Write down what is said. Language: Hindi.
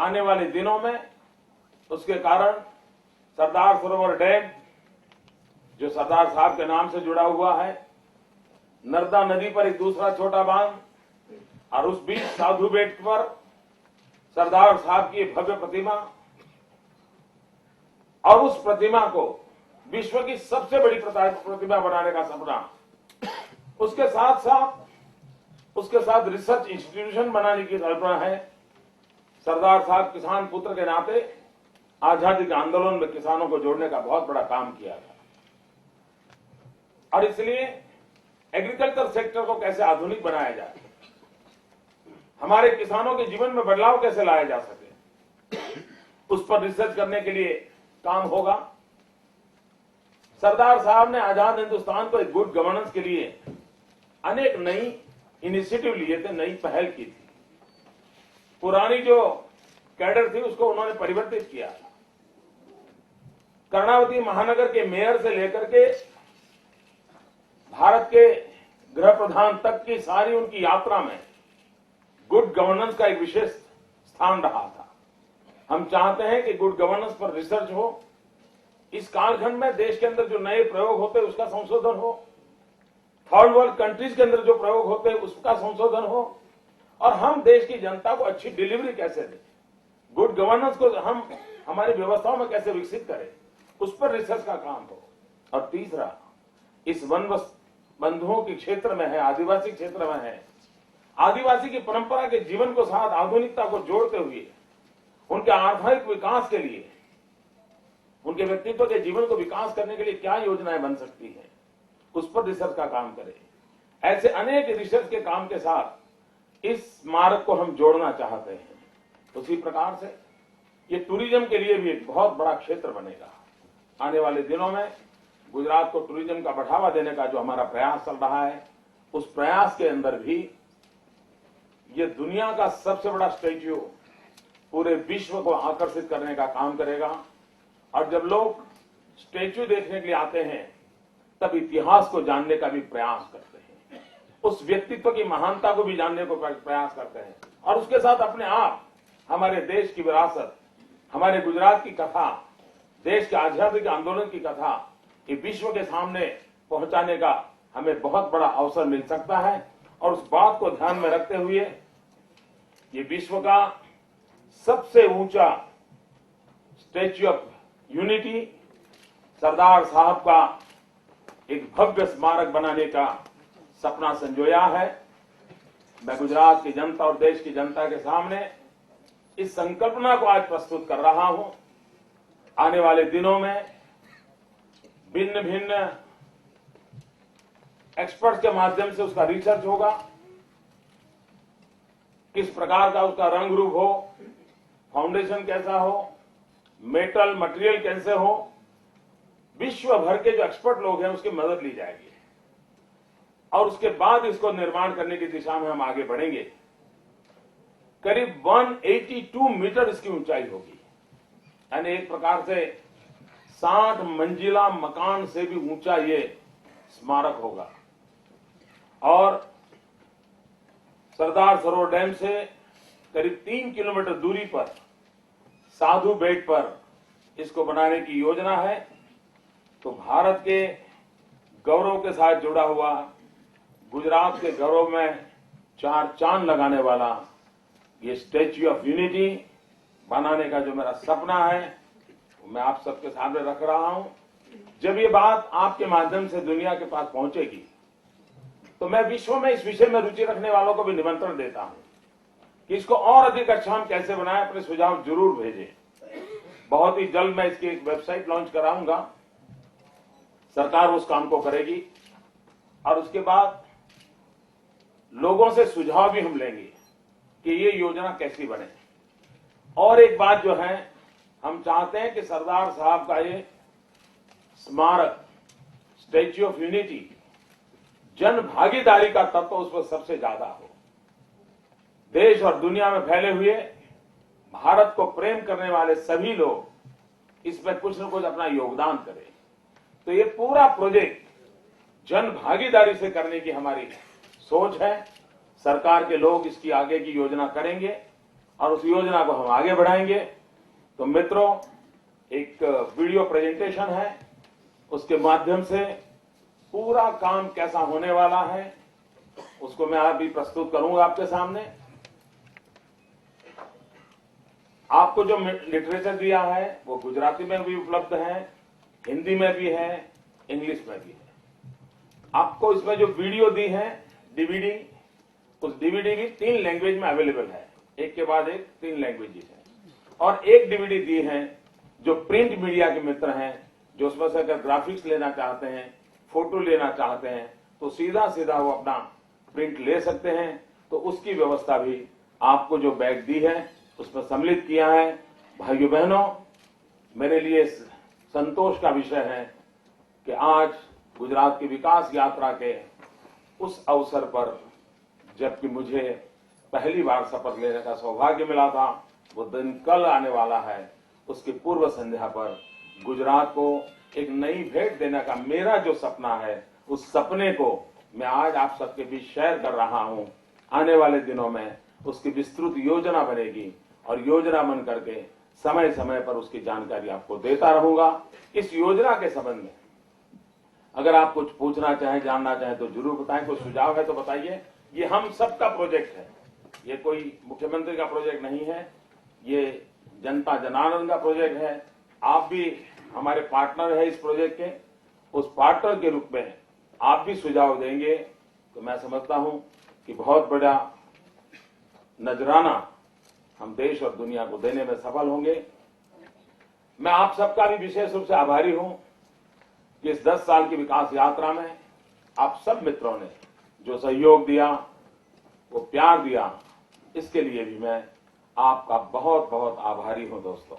आने वाले दिनों में उसके कारण सरदार सरोवर डैम जो सरदार साहब के नाम से जुड़ा हुआ है, नर्मदा नदी पर एक दूसरा छोटा बांध और उस बीच साधु बेट पर सरदार साहब की भव्य प्रतिमा और उस प्रतिमा को विश्व की सबसे बड़ी प्रतिमा बनाने का सपना, उसके साथ रिसर्च इंस्टीट्यूशन बनाने की कल्पना है। सरदार साहब किसान पुत्र के नाते आजादी के आंदोलन में किसानों को जोड़ने का बहुत बड़ा काम किया था और इसलिए एग्रीकल्चर सेक्टर को कैसे आधुनिक बनाया जाए, हमारे किसानों के जीवन में बदलाव कैसे लाया जा सके, उस पर रिसर्च करने के लिए काम होगा। सरदार साहब ने आजाद हिंदुस्तान को एक गुड गवर्नेंस के लिए अनेक नई इनिशिएटिव लिए थे, नई पहल की थी। पुरानी जो कैडर थी उसको उन्होंने परिवर्तित किया। कर्णावती महानगर के मेयर से लेकर के भारत के गृह प्रधान तक की सारी उनकी यात्रा में गुड गवर्नेंस का एक विशेष स्थान रहा था। हम चाहते हैं कि गुड गवर्नेंस पर रिसर्च हो, इस कालखंड में देश के अंदर जो नए प्रयोग होते हैं उसका संशोधन हो, थर्ड वर्ल्ड कंट्रीज के अंदर जो प्रयोग होते हैं उसका संशोधन हो और हम देश की जनता को अच्छी डिलीवरी कैसे दें, गुड गवर्नेंस को हम हमारी व्यवस्थाओं में कैसे विकसित करें, उस पर रिसर्च का काम हो। और तीसरा, इस वन बंधुओं के क्षेत्र में है, आदिवासी क्षेत्र में है, आदिवासी की परंपरा के जीवन को साथ आधुनिकता को जोड़ते हुए उनके आर्थिक विकास के लिए, उनके व्यक्तित्व के जीवन को विकास करने के लिए क्या योजनाएं बन सकती हैं, उस पर रिसर्च का काम करें। ऐसे अनेक रिसर्च के काम के साथ इस स्मारक को हम जोड़ना चाहते हैं। उसी प्रकार से ये टूरिज्म के लिए भी एक बहुत बड़ा क्षेत्र बनेगा। आने वाले दिनों में गुजरात को टूरिज्म का बढ़ावा देने का जो हमारा प्रयास चल रहा है, उस प्रयास के अंदर भी ये दुनिया का सबसे बड़ा स्टैच्यू पूरे विश्व को आकर्षित करने का काम करेगा। और जब लोग स्टैच्यू देखने के लिए आते हैं तब इतिहास को जानने का भी प्रयास करते हैं, उस व्यक्तित्व की महानता को भी जानने को प्रयास करते हैं और उसके साथ अपने आप हमारे देश की विरासत, हमारे गुजरात की कथा, देश के आजादी के आंदोलन की कथा ये विश्व के सामने पहुंचाने का हमें बहुत बड़ा अवसर मिल सकता है। और उस बात को ध्यान में रखते हुए ये विश्व का सबसे ऊंचा स्टैच्यू ऑफ यूनिटी, सरदार साहब का एक भव्य स्मारक बनाने का सपना संजोया है। मैं गुजरात की जनता और देश की जनता के सामने इस संकल्पना को आज प्रस्तुत कर रहा हूं। आने वाले दिनों में भिन्न भिन्न एक्सपर्ट्स के माध्यम से उसका रिसर्च होगा, किस प्रकार का उसका रंग रूप हो, फाउंडेशन कैसा हो, मेटल मटेरियल कैसे हो, विश्व भर के जो एक्सपर्ट लोग हैं उसकी मदद ली जाएगी और उसके बाद इसको निर्माण करने की दिशा में हम आगे बढ़ेंगे। करीब 182 मीटर इसकी ऊंचाई होगी, यानी एक प्रकार से 60 मंजिला मकान से भी ऊंचा ये स्मारक होगा। और सरदार सरोवर डैम से करीब 3 किलोमीटर दूरी पर साधु बेट पर इसको बनाने की योजना है। तो भारत के गौरव के साथ जुड़ा हुआ, गुजरात के गौरव में 4 चांद लगाने वाला ये स्टैच्यू ऑफ यूनिटी बनाने का जो मेरा सपना है वो मैं आप सबके सामने रख रहा हूं। जब ये बात आपके माध्यम से दुनिया के पास पहुंचेगी तो मैं विश्व में इस विषय में रुचि रखने वालों को भी निमंत्रण देता हूं कि इसको और अधिक अच्छा हम कैसे बनाएं, अपने सुझाव जरूर भेजें। बहुत ही जल्द मैं इसकी एक वेबसाइट लॉन्च कराऊंगा, सरकार उस काम को करेगी और उसके बाद लोगों से सुझाव भी हम लेंगे कि ये योजना कैसी बने। और एक बात जो है, हम चाहते हैं कि सरदार साहब का ये स्मारक स्टैच्यू ऑफ यूनिटी जन भागीदारी का तत्व उस पर सबसे ज्यादा हो। देश और दुनिया में फैले हुए भारत को प्रेम करने वाले सभी लोग इसमें कुछ न कुछ अपना योगदान करें। तो ये पूरा प्रोजेक्ट जन भागीदारी से करने की हमारी सोच है। सरकार के लोग इसकी आगे की योजना करेंगे और उस योजना को हम आगे बढ़ाएंगे। तो मित्रों, एक वीडियो प्रेजेंटेशन है, उसके माध्यम से पूरा काम कैसा होने वाला है उसको मैं अभी प्रस्तुत करूंगा आपके सामने। आपको जो लिटरेचर दिया है वो गुजराती में भी उपलब्ध है, हिंदी में भी है, इंग्लिश में भी है। आपको इसमें जो वीडियो दी है डीवीडी, उस डीवीडी भी 3 लैंग्वेज में अवेलेबल है, एक के बाद एक 3 लैंग्वेजेस है। और एक डीवीडी दी है जो प्रिंट मीडिया के मित्र हैं, जो उसमें से अगर ग्राफिक्स लेना चाहते हैं, फोटो लेना चाहते हैं, तो सीधा सीधा वो अपना प्रिंट ले सकते हैं। तो उसकी व्यवस्था भी आपको जो बैग दी है उसमें सम्मिलित किया है। भाइयों बहनों, मेरे लिए संतोष का विषय है कि आज गुजरात की विकास यात्रा के उस अवसर पर, जबकि मुझे पहली बार शपथ लेने का सौभाग्य मिला था, वो दिन कल आने वाला है, उसकी पूर्व संध्या पर गुजरात को एक नई भेंट देने का मेरा जो सपना है, उस सपने को मैं आज आप सबके बीच शेयर कर रहा हूं। आने वाले दिनों में उसकी विस्तृत योजना बनेगी और योजना बन करके समय समय पर उसकी जानकारी आपको देता रहूंगा। इस योजना के संबंध में अगर आप कुछ पूछना चाहें, जानना चाहें तो जरूर बताएं। कोई सुझाव है तो बताइए। ये हम सबका प्रोजेक्ट है, ये कोई मुख्यमंत्री का प्रोजेक्ट नहीं है, ये जनता जनार्दन का प्रोजेक्ट है। आप भी हमारे पार्टनर है इस प्रोजेक्ट के। उस पार्टनर के रूप में आप भी सुझाव देंगे तो मैं समझता हूं कि बहुत बड़ा नजराना हम देश और दुनिया को देने में सफल होंगे। मैं आप सबका भी विशेष रूप से आभारी हूं कि इस 10 साल की विकास यात्रा में आप सब मित्रों ने जो सहयोग दिया, वो प्यार दिया, इसके लिए भी मैं आपका बहुत बहुत आभारी हूं दोस्तों।